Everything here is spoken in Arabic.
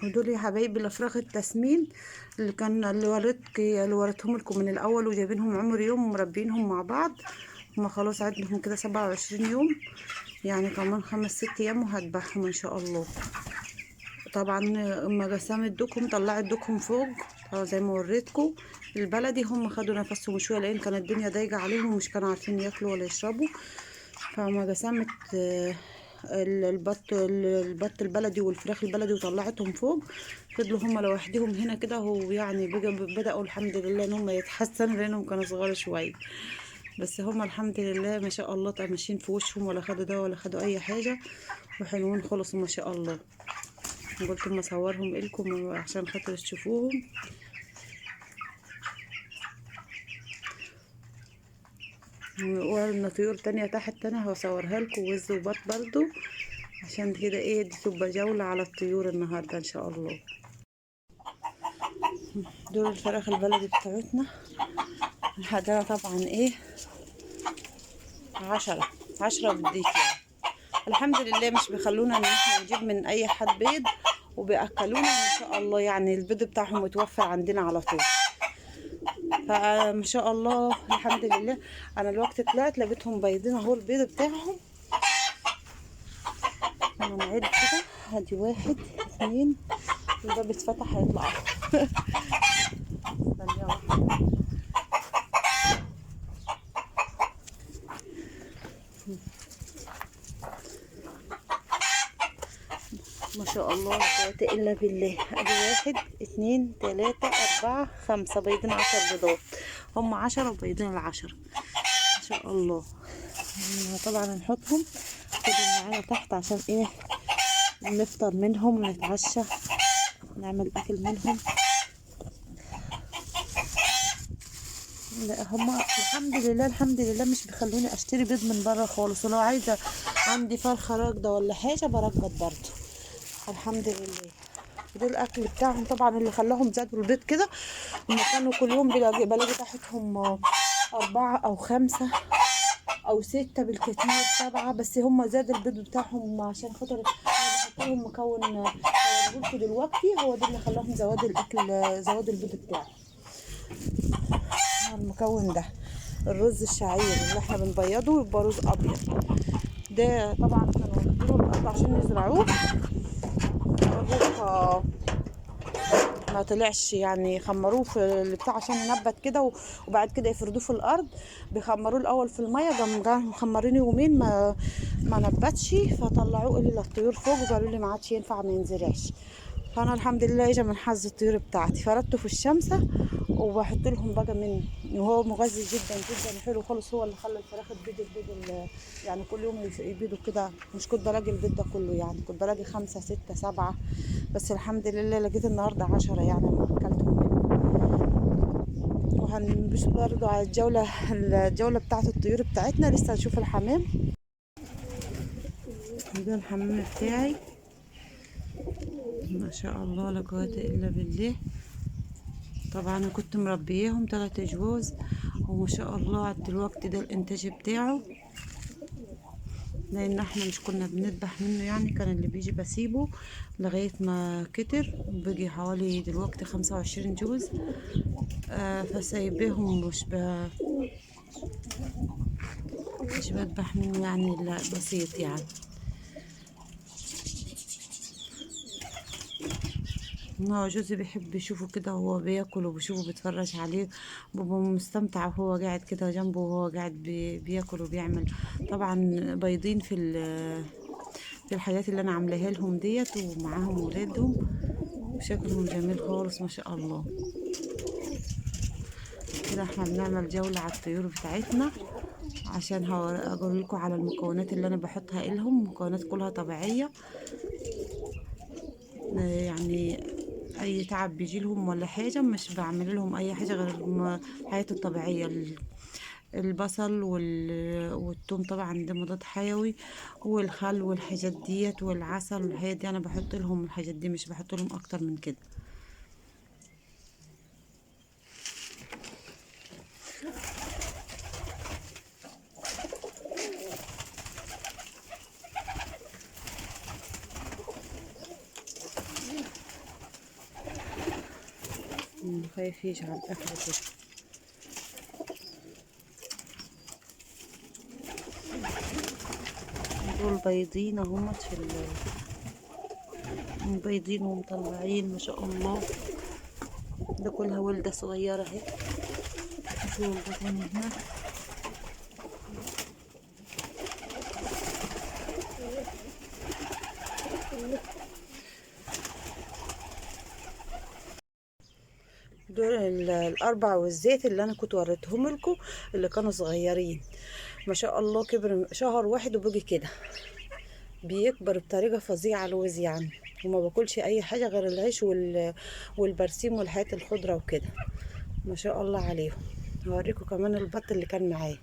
ودول يا حبايبي الافراخ التسمين اللي وريتهم لكم من الاول، وجايبينهم عمر يوم ومربينهم مع بعض. هما خلاص عندهم كده 27 يوم، يعني كمان 5 6 ايام وهذبحهم ان شاء الله. طبعا اما جسام الدكهم طلعت دكهم فوق زي ما وريتكم. البلدي هم خدوا نفسهم شويه لان كانت الدنيا ضايقه عليهم ومش كانوا عارفين ياكلوا ولا يشربوا. فما جسامت البط البلدي والفراخ البلدي وطلعتهم فوق. فضلوا هم لوحدهم هنا كده، ويعني بدأوا الحمد لله ان هم يتحسنوا لانهم كانوا صغار شويه. بس هم الحمد لله ما شاء الله ماشيين في وشهم، ولا خدوا دواء ولا خدوا اي حاجه، وحلوين خلصوا ما شاء الله. قلت اما اصورهم لكم عشان خاطر تشوفوهم. وقلنا طيور تانية تحت انا هصورها لكم، وز وبط برضو، عشان كده ايه دي تبقى جولة على الطيور النهاردة ان شاء الله. دول الفراخ البلدي بتاعتنا. عندنا طبعا ايه 10 بديك يعني. الحمد لله مش بيخلونا ان احنا نجيب من اي حد بيض، وبيأكلونا ما شاء الله. يعني البيض بتاعهم متوفر عندنا على طول، فما شاء الله الحمد لله. انا الوقت طلعت لقيتهم بيضين اهو البيض بتاعهم. انا نعد كده، ادي 1 2، الباب اتفتح هيطلع. ثانية واحدة. ما شاء الله لا قوة الا بالله. ادي 1 2 3 4 5 بيضين 10 بيضات. هم 10 وبيضين 10 ما شاء الله. طبعا هنحطهم كده معانا تحت عشان ايه نفطر منهم ونتعشى نعمل اكل منهم. لا هما الحمد لله مش بيخلوني اشتري بيض من بره خالص، ولو عايزه عندي فرخه راكده ولا حاجه بركض برضه الحمد لله. ده الاكل بتاعهم طبعا اللي خلاهم زادوا البيض كده. هما كانوا كل يوم بلاقي تحتهم 4 أو 5 أو 6 بالكتير 7، بس هما زاد البيض بتاعهم عشان خاطر انا بحط لهم مكون قلته دلوقتي هو ده اللي خلاهم زواد الاكل، زواد البيض بتاعهم. المكون ده الرز الشعير اللي احنا بنبيضه يبقى رز ابيض. ده طبعا كانوا يديله الارض عشان يزرعوه. الرز ما طلعش يعني، خمروه في البتاع عشان ينبت كده، وبعد كده يفردوه في الارض. بيخمروه الاول في الميه، قاموا مخمرينه يومين ما نبتش، فطلعوه لي للطيور فوق وقالوا لي ما عادش ينفع ما ينزرعش. فانا الحمد لله اجى من حظ الطيور بتاعتي فردته في الشمس، وبحط لهم بقى منه. وهو مغذي جدا جدا حلو خالص، هو اللي خلى الفراخ تبيض يعني كل يوم يبيضوا كده. مش كنت بلاقي البيض ده كله، يعني كنت بلاقي 5 6 7، بس الحمد لله لقيت النهارده 10 يعني لما اكلتهم منه. وهنمشي برضو على الجولة بتاعت الطيور بتاعتنا. لسه هنشوف الحمام. ده الحمام بتاعي ما شاء الله لا قوة الا بالله. طبعا انا كنت مربياهم 3 جوز، وما شاء الله على الوقت ده الانتاج بتاعه، لان احنا مش كنا بنذبح منه يعني، كان اللي بيجي بسيبه لغاية ما كتر بيجي حوالي دلوقتي 25 جوز. فسايبهم مش بذبح منه يعني، لا بسيط يعني. هو جوزي بيحب يشوفه كده وهو بياكل، وبيشوفه بيتفرج عليه، ببقى مستمتع وهو قاعد كده جنبه وهو قاعد بياكل وبيعمل. طبعا بيضين في الحاجات اللي انا عاملاها لهم ديت، ومعاهم ولادهم وشكلهم جميل خالص ما شاء الله. كده احنا بنعمل جولة على الطيور بتاعتنا عشان اقول لكم على المكونات اللي انا بحطها لهم. مكونات كلها طبيعية، يعني اي تعب بيجي لهم ولا حاجه مش بعمل لهم اي حاجه غير الحياه الطبيعيه. البصل والثوم طبعا ده مضاد حيوي، والخل والحاجات ديت والعسل والحاجات دي انا بحط لهم الحاجات دي، مش بحط لهم اكتر من كده. خايف يجي على الاكل كده. دول بيضين اهمت بيضين ومطلعين ما شاء الله. ده كلها ولدة صغيرة اهي. في ولدة تاني هنا. دول الاربع والزيت اللي انا كنت وريتهم لكم، اللي كانوا صغيرين ما شاء الله. كبر شهر واحد وبقي كده، بيكبر بطريقه فظيعه الوز يعني. وما باكلش اي حاجه غير العيش والبرسيم والحياة الخضره وكده. ما شاء الله عليهم. هوريكم كمان البط اللي كان معايا.